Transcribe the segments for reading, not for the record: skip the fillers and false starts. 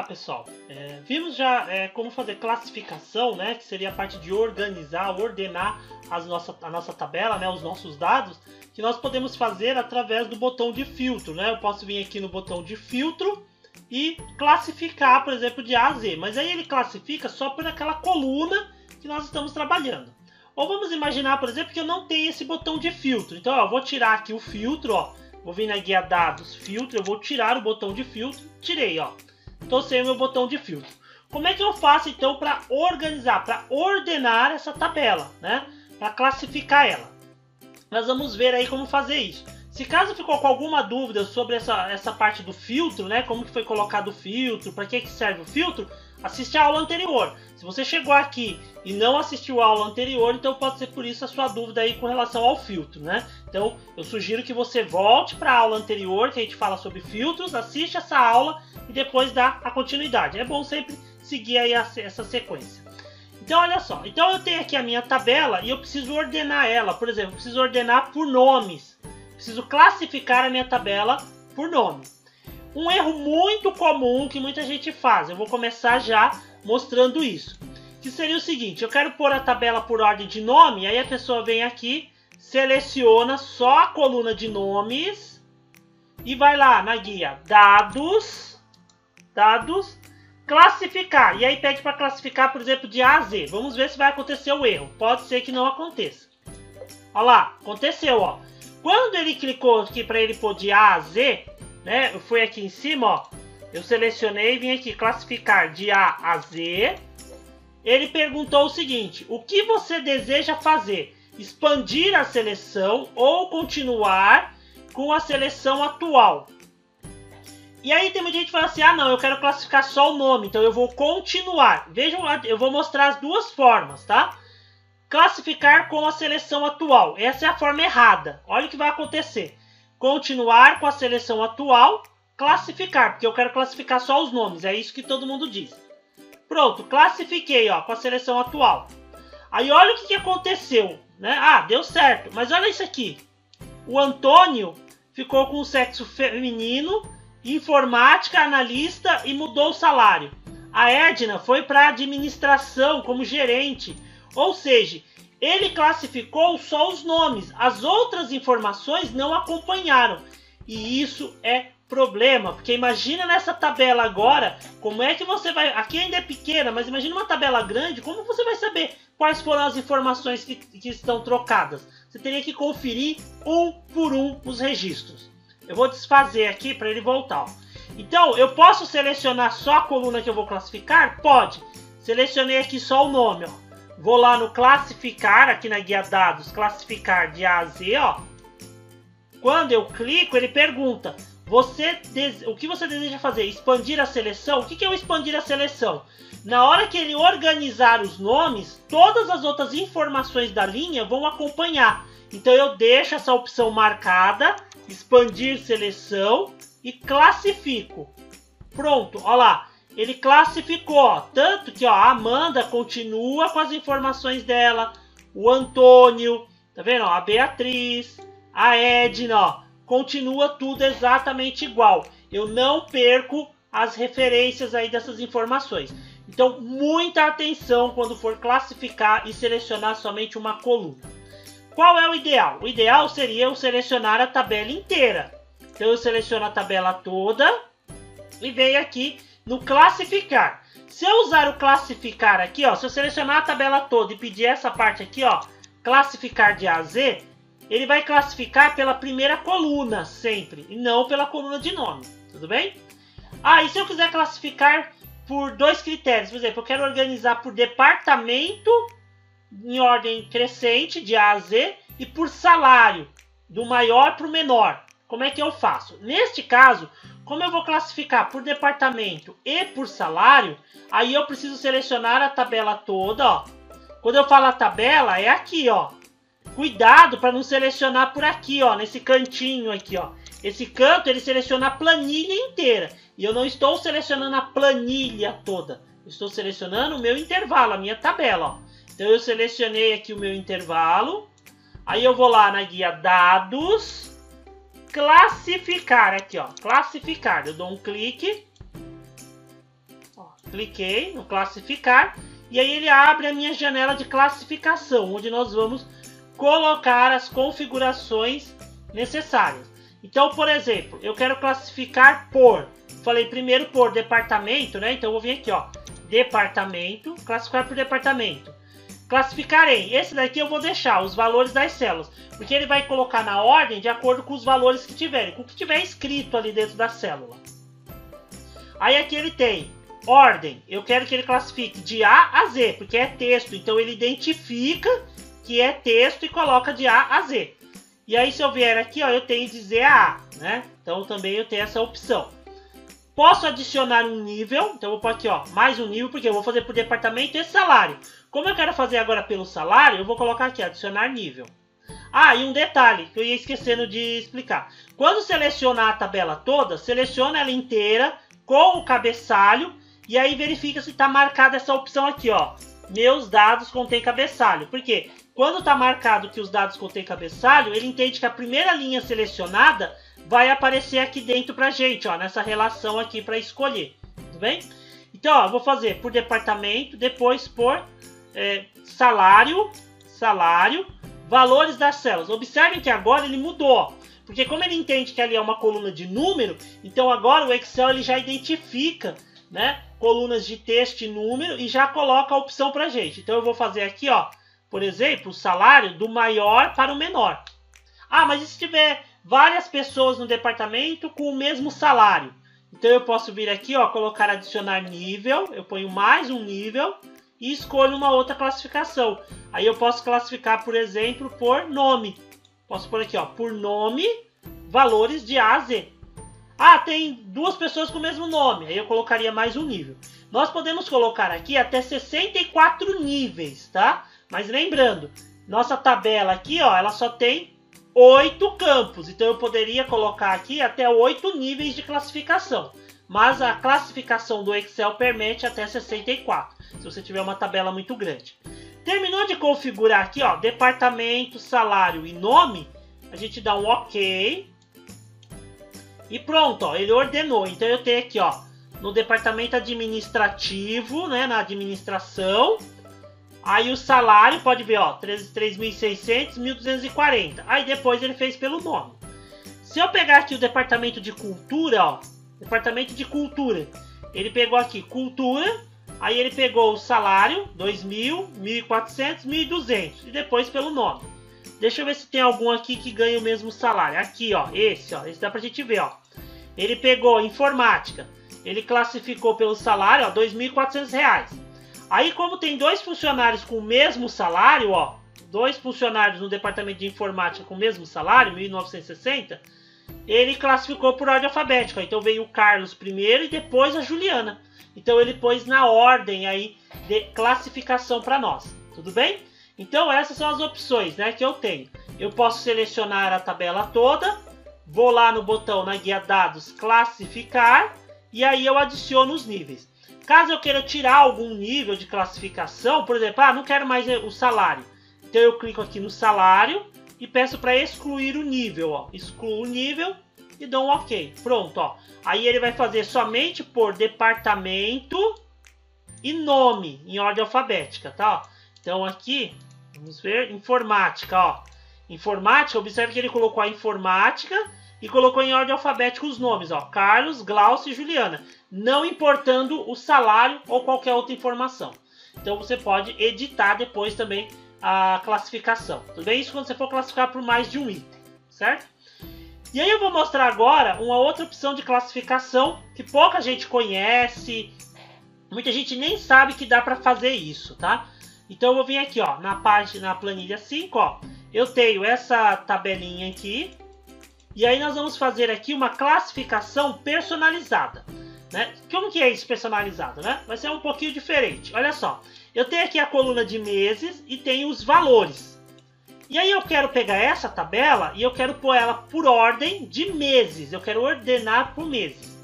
Olá pessoal, vimos já como fazer classificação, né, que seria a parte de organizar, ordenar a nossa tabela, né, os nossos dados, que nós podemos fazer através do botão de filtro, né? Eu posso vir aqui no botão de filtro e classificar, por exemplo, de A a Z, mas aí ele classifica só por aquela coluna que nós estamos trabalhando. Ou vamos imaginar, por exemplo, que eu não tenho esse botão de filtro, então ó, eu vou tirar aqui o filtro, ó, vou vir na guia dados, filtro, eu vou tirar o botão de filtro, tirei, ó. Estou sem o meu botão de filtro. Como é que eu faço então para organizar, para ordenar essa tabela, né? Para classificar ela. Nós vamos ver aí como fazer isso. Se caso ficou com alguma dúvida sobre essa parte do filtro, né? Como que foi colocado o filtro, para que serve o filtro, assiste a aula anterior. Se você chegou aqui e não assistiu a aula anterior, então pode ser por isso a sua dúvida aí com relação ao filtro, né? Então eu sugiro que você volte para a aula anterior, que a gente fala sobre filtros, assiste essa aula e depois dá a continuidade. É bom sempre seguir aí essa sequência. Então olha só, então eu tenho aqui a minha tabela e eu preciso ordenar ela. Por exemplo, eu preciso ordenar por nomes. Preciso classificar a minha tabela por nome. Um erro muito comum que muita gente faz, eu vou começar já mostrando isso. Que seria o seguinte, eu quero pôr a tabela por ordem de nome, aí a pessoa vem aqui, seleciona só a coluna de nomes e vai lá na guia dados, classificar. E aí pede para classificar, por exemplo, de A a Z. Vamos ver se vai acontecer o erro. Pode ser que não aconteça. Olha lá, aconteceu, ó. Quando ele clicou aqui para ele pôr de A a Z, né? Eu fui aqui em cima, ó. Eu selecionei e vim aqui classificar de A a Z. Ele perguntou o seguinte: o que você deseja fazer? Expandir a seleção ou continuar com a seleção atual? E aí tem muita gente que fala assim: ah não, eu quero classificar só o nome, então eu vou continuar. Vejam lá, eu vou mostrar as duas formas, tá? Classificar com a seleção atual. Essa é a forma errada. Olha o que vai acontecer. Continuar com a seleção atual, classificar, porque eu quero classificar só os nomes, é isso que todo mundo diz. Pronto, classifiquei, ó, com a seleção atual. Aí olha o que aconteceu, né? Ah, deu certo, mas olha isso aqui. O Antônio ficou com o sexo feminino, informática, analista e mudou o salário. A Edna foi para administração como gerente, ou seja, ele classificou só os nomes, as outras informações não acompanharam. E isso é problema, porque imagina nessa tabela agora, como é que você vai... Aqui ainda é pequena, mas imagina uma tabela grande, como você vai saber quais foram as informações que estão trocadas? Você teria que conferir um por um os registros. Eu vou desfazer aqui para ele voltar. Ó. Então, eu posso selecionar só a coluna que eu vou classificar? Pode. Selecionei aqui só o nome, ó. Vou lá no classificar, aqui na guia dados, classificar de A a Z, ó. Quando eu clico, ele pergunta, o que você deseja fazer? Expandir a seleção? O que é o expandir a seleção? Na hora que ele organizar os nomes, todas as outras informações da linha vão acompanhar. Então eu deixo essa opção marcada, expandir seleção e classifico. Pronto, ó lá. Ele classificou, ó, tanto que ó, a Amanda continua com as informações dela, o Antônio, tá vendo? Ó, a Beatriz, a Edna, ó, continua tudo exatamente igual. Eu não perco as referências aí dessas informações. Então, muita atenção quando for classificar e selecionar somente uma coluna. Qual é o ideal? O ideal seria eu selecionar a tabela inteira. Então, eu seleciono a tabela toda e venho aqui no classificar. Se eu usar o classificar aqui, ó, se eu selecionar a tabela toda e pedir essa parte aqui, ó, classificar de A a Z, ele vai classificar pela primeira coluna sempre, e não pela coluna de nome, tudo bem? Ah, e se eu quiser classificar por dois critérios, por exemplo, eu quero organizar por departamento em ordem crescente, de A a Z, e por salário, do maior para o menor. Como é que eu faço? Neste caso, como eu vou classificar por departamento e por salário, aí eu preciso selecionar a tabela toda, ó. Quando eu falo a tabela, é aqui, ó. Cuidado para não selecionar por aqui, ó, nesse cantinho aqui, ó. Esse canto, ele seleciona a planilha inteira. E eu não estou selecionando a planilha toda. Eu estou selecionando o meu intervalo, a minha tabela, ó. Então eu selecionei aqui o meu intervalo. Aí eu vou lá na guia dados, classificar aqui, ó, classificar. Eu dou um clique. Cliquei no classificar e aí ele abre a minha janela de classificação, onde nós vamos colocar as configurações necessárias. Então, por exemplo, eu quero classificar por, falei primeiro por departamento, né? Então eu vou vir aqui, ó, departamento, classificar por departamento. Classificar em, esse daqui eu vou deixar os valores das células, porque ele vai colocar na ordem de acordo com os valores que tiverem, com o que tiver escrito ali dentro da célula. Aí aqui ele tem ordem, eu quero que ele classifique de A a Z, porque é texto, então ele identifica que é texto e coloca de A a Z. E aí se eu vier aqui, ó, eu tenho de Z a A, né? Então também eu tenho essa opção. Posso adicionar um nível, então eu vou pôr aqui, ó, mais um nível, porque eu vou fazer por departamento e salário. Como eu quero fazer agora pelo salário, eu vou colocar aqui, adicionar nível. Ah, e um detalhe que eu ia esquecendo de explicar. Quando selecionar a tabela toda, seleciona ela inteira com o cabeçalho e aí verifica se está marcada essa opção aqui, ó. Meus dados contém cabeçalho. Por quê? Quando está marcado que os dados contêm cabeçalho, ele entende que a primeira linha selecionada vai aparecer aqui dentro pra gente, ó, nessa relação aqui para escolher. Tudo bem? Então, ó, eu vou fazer por departamento, depois por salário, valores das células. Observem que agora ele mudou, ó, porque como ele entende que ali é uma coluna de número, então agora o Excel ele já identifica, né, colunas de texto e número e já coloca a opção pra gente. Então eu vou fazer aqui, ó, por exemplo, o salário do maior para o menor. Ah, mas e se tiver várias pessoas no departamento com o mesmo salário? Então eu posso vir aqui, ó, colocar adicionar nível, eu ponho mais um nível e escolho uma outra classificação. Aí eu posso classificar, por exemplo, por nome. Posso pôr aqui, ó, por nome, valores de A a Z. Ah, tem duas pessoas com o mesmo nome. Aí eu colocaria mais um nível. Nós podemos colocar aqui até 64 níveis, tá? Mas lembrando, nossa tabela aqui, ó, ela só tem 8 campos. Então eu poderia colocar aqui até 8 níveis de classificação. Mas a classificação do Excel permite até 64, se você tiver uma tabela muito grande. Terminou de configurar aqui, ó, departamento, salário e nome, a gente dá um OK. E pronto, ó, ele ordenou. Então eu tenho aqui, ó, no departamento administrativo, né, na administração. Aí o salário, pode ver, ó, 3.600, 1.240. Aí depois ele fez pelo nome. Se eu pegar aqui o departamento de cultura, ó, departamento de cultura, ele pegou aqui cultura, aí ele pegou o salário, 2.000, 1.400, 1.200 e depois pelo nome. Deixa eu ver se tem algum aqui que ganha o mesmo salário. Aqui, ó, esse dá pra gente ver, ó. Ele pegou informática, ele classificou pelo salário, ó, R$ 2.400. Aí, como tem dois funcionários com o mesmo salário, ó, dois funcionários no departamento de informática com o mesmo salário, 1.960, ele classificou por ordem alfabética. Então veio o Carlos primeiro e depois a Juliana. Então ele pôs na ordem aí de classificação para nós. Tudo bem? Então essas são as opções, né, que eu tenho. Eu posso selecionar a tabela toda, vou lá no botão na guia dados classificar e aí eu adiciono os níveis. Caso eu queira tirar algum nível de classificação, por exemplo, não quero mais o salário. Então eu clico aqui no salário e peço para excluir o nível, ó. Excluo o nível e dou um OK. Pronto, ó. Aí ele vai fazer somente por departamento e nome em ordem alfabética, tá? Ó. Então aqui, vamos ver, informática, ó. Informática, observe que ele colocou a informática e colocou em ordem alfabética os nomes, ó. Carlos, Glaucio e Juliana. Não importando o salário ou qualquer outra informação. Então você pode editar depois também a classificação. Tudo bem? Isso quando você for classificar por mais de um item, certo? E aí eu vou mostrar agora uma outra opção de classificação que pouca gente conhece, muita gente nem sabe que dá para fazer isso, tá? Então eu vou vir aqui, ó, na planilha 5, ó, eu tenho essa tabelinha aqui, e aí nós vamos fazer aqui uma classificação personalizada. Né? Como que é isso personalizado, né? Vai ser um pouquinho diferente. Olha só, eu tenho aqui a coluna de meses e tenho os valores. E aí eu quero pegar essa tabela e eu quero pôr ela por ordem de meses. Eu quero ordenar por meses.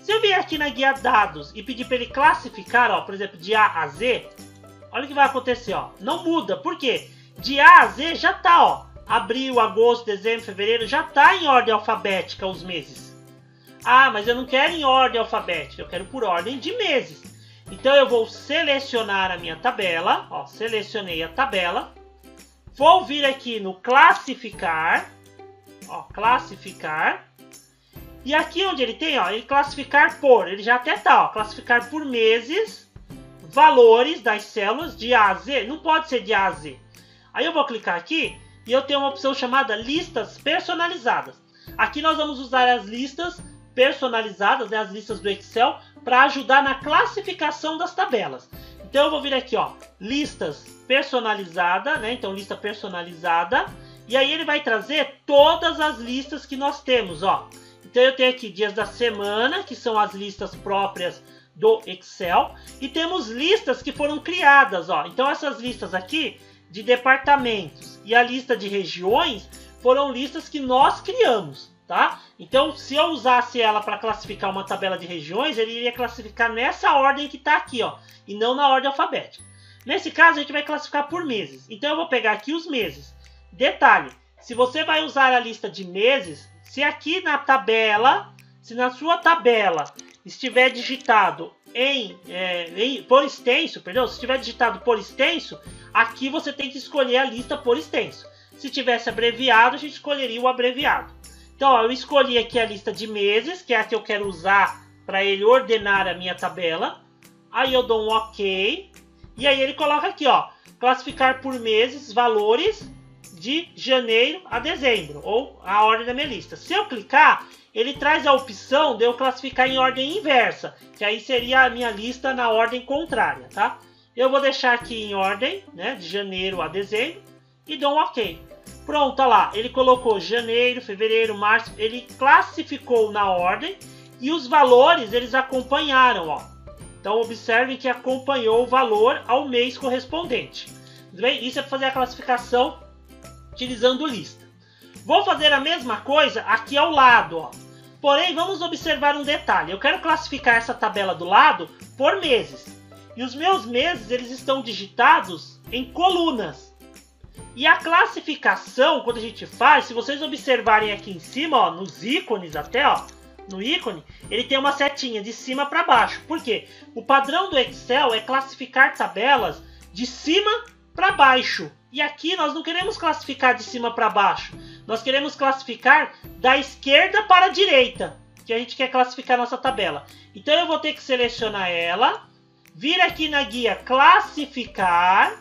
Se eu vier aqui na guia dados e pedir para ele classificar, ó, por exemplo, de A a Z, olha o que vai acontecer, ó. Não muda, por quê? De A a Z já tá, ó. Abril, agosto, dezembro, fevereiro, já tá em ordem alfabética os meses. Ah, mas eu não quero em ordem alfabética, eu quero por ordem de meses. Então eu vou selecionar a minha tabela, ó, selecionei a tabela. Vou vir aqui no classificar, ó, classificar. E aqui onde ele tem, ó, ele classificar por, ele já até tá, ó, classificar por meses, valores das células de A a Z, não pode ser de A a Z. Aí eu vou clicar aqui e eu tenho uma opção chamada listas personalizadas. Aqui nós vamos usar as listas personalizadas, né, as listas do Excel, para ajudar na classificação das tabelas. Então eu vou vir aqui, ó, listas personalizada, né? Então lista personalizada, e aí ele vai trazer todas as listas que nós temos, ó. Então eu tenho aqui dias da semana, que são as listas próprias do Excel, e temos listas que foram criadas, ó. Então essas listas aqui de departamentos e a lista de regiões foram listas que nós criamos, tá? Então se eu usasse ela para classificar uma tabela de regiões, ele iria classificar nessa ordem que está aqui, ó, e não na ordem alfabética. Nesse caso a gente vai classificar por meses. Então eu vou pegar aqui os meses. Detalhe, se você vai usar a lista de meses, se aqui na tabela, se na sua tabela estiver digitado por extenso, perdão, se estiver digitado por extenso, aqui você tem que escolher a lista por extenso. Se tivesse abreviado, a gente escolheria o abreviado. Então, ó, eu escolhi aqui a lista de meses, que é a que eu quero usar para ele ordenar a minha tabela. Aí eu dou um OK. E aí ele coloca aqui, ó, classificar por meses, valores de janeiro a dezembro, ou a ordem da minha lista. Se eu clicar, ele traz a opção de eu classificar em ordem inversa, que aí seria a minha lista na ordem contrária, tá? Eu vou deixar aqui em ordem, né, de janeiro a dezembro, e dou um OK. Pronto, olha lá, ele colocou janeiro, fevereiro, março, ele classificou na ordem, e os valores eles acompanharam, ó. Então observem que acompanhou o valor ao mês correspondente. Tudo bem? Isso é para fazer a classificação utilizando lista. Vou fazer a mesma coisa aqui ao lado, ó. Porém, vamos observar um detalhe. Eu quero classificar essa tabela do lado por meses. E os meus meses eles estão digitados em colunas. E a classificação, quando a gente faz, se vocês observarem aqui em cima, ó, nos ícones até, ó, no ícone, ele tem uma setinha de cima para baixo. Por quê? O padrão do Excel é classificar tabelas de cima para baixo. E aqui nós não queremos classificar de cima para baixo. Nós queremos classificar da esquerda para a direita, que a gente quer classificar nossa tabela. Então eu vou ter que selecionar ela, vir aqui na guia classificar,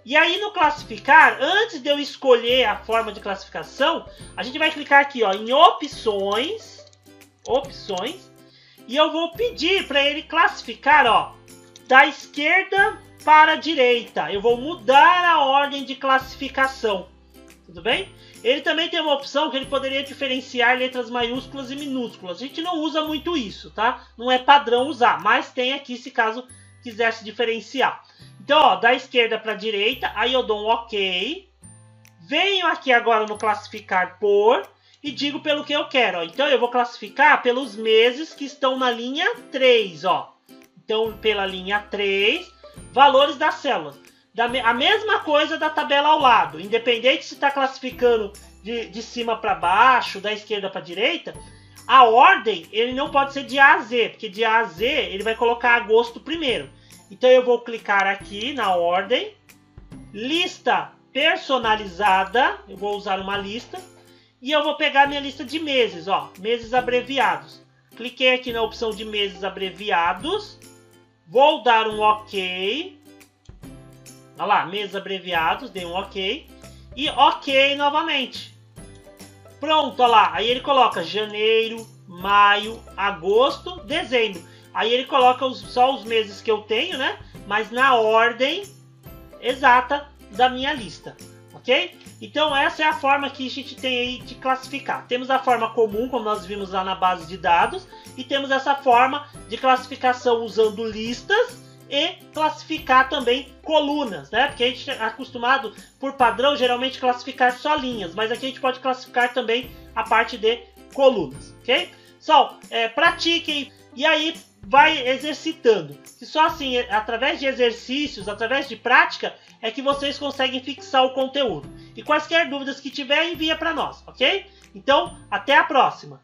e aí no classificar, antes de eu escolher a forma de classificação, a gente vai clicar aqui, ó, em opções, e eu vou pedir para ele classificar, ó, da esquerda para a direita. Eu vou mudar a ordem de classificação, tudo bem? Ele também tem uma opção que ele poderia diferenciar letras maiúsculas e minúsculas. A gente não usa muito isso, tá? Não é padrão usar, mas tem aqui se caso quisesse diferenciar. Então, ó, da esquerda para a direita, aí eu dou um OK. Venho aqui agora no classificar por e digo pelo que eu quero, ó. Então, eu vou classificar pelos meses que estão na linha 3, ó. Então, pela linha 3, valores das células. A mesma coisa da tabela ao lado. Independente se está classificando de cima para baixo, da esquerda para a direita, a ordem ele não pode ser de A a Z, porque de A a Z ele vai colocar agosto primeiro. Então eu vou clicar aqui na ordem, lista personalizada, eu vou usar uma lista, e eu vou pegar minha lista de meses, ó, meses abreviados. Cliquei aqui na opção de meses abreviados, vou dar um OK, olha lá, meses abreviados, dei um OK, e OK novamente. Pronto, olha lá, aí ele coloca janeiro, maio, agosto, dezembro. Aí ele coloca só os meses que eu tenho, né? Mas na ordem exata da minha lista, ok? Então essa é a forma que a gente tem aí de classificar. Temos a forma comum, como nós vimos lá na base de dados, e temos essa forma de classificação usando listas e classificar também colunas, né? Porque a gente é acostumado, por padrão, geralmente classificar só linhas, mas aqui a gente pode classificar também a parte de colunas, ok? Só, pratiquem e aí vai exercitando. E só assim, através de exercícios, através de prática, é que vocês conseguem fixar o conteúdo. E quaisquer dúvidas que tiver, envia para nós, ok? Então, até a próxima!